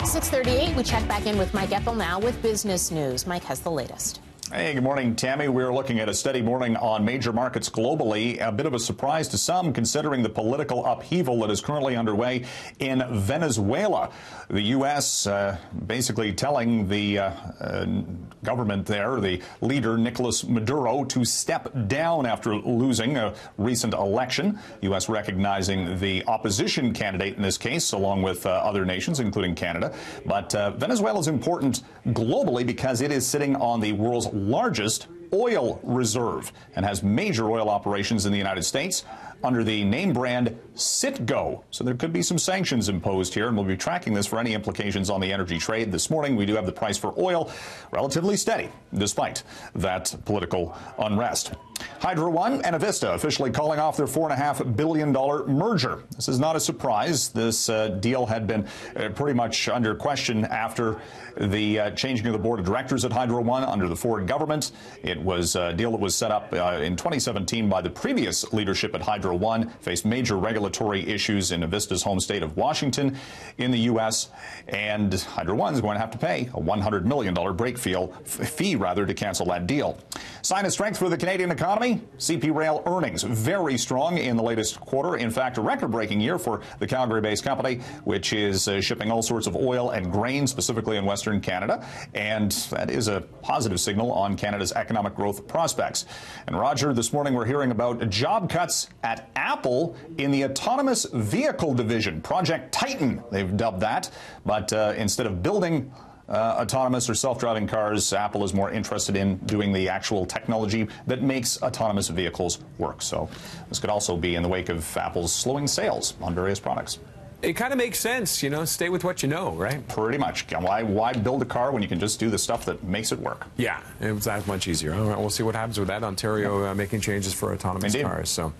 6:38, we check back in with Mike Ethel now with business news. Mike has the latest. Hey, good morning, Tammy. We're looking at a steady morning on major markets globally. A bit of a surprise to some, considering the political upheaval that is currently underway in Venezuela. The U.S. Basically telling the government there, the leader, Nicolas Maduro, to step down after losing a recent election. U.S. recognizing the opposition candidate in this case, along with other nations, including Canada. But Venezuela is important globally because it is sitting on the world's largest oil reserve and has major oil operations in the United States under the name brand Citgo. So there could be some sanctions imposed here, and we'll be tracking this for any implications on the energy trade. This morning, we do have the price for oil relatively steady, despite that political unrest. Hydro One and Avista officially calling off their $4.5 billion merger. This is not a surprise. This deal had been pretty much under question after the changing of the board of directors at Hydro One under the Ford government. It was a deal that was set up in 2017 by the previous leadership at Hydro One, faced major regulatory issues in Avista's home state of Washington in the U.S., and Hydro One is going to have to pay a $100 million break fee to cancel that deal. Sign of strength for the Canadian economy. CP Rail earnings very strong in the latest quarter. In fact, a record-breaking year for the Calgary-based company, which is shipping all sorts of oil and grain, specifically in Western Canada. And that is a positive signal on Canada's economic growth prospects. And Roger, this morning we're hearing about job cuts at Apple in the autonomous vehicle division. Project Titan, they've dubbed that. But instead of building autonomous or self-driving cars, Apple is more interested in doing the actual technology that makes autonomous vehicles work. So this could also be in the wake of Apple's slowing sales on various products. It kind of makes sense, you know, stay with what you know, right? Pretty much. Why build a car when you can just do the stuff that makes it work? Yeah, it was that much easier. All right, we'll see what happens with that. Ontario making changes for autonomous cars. So.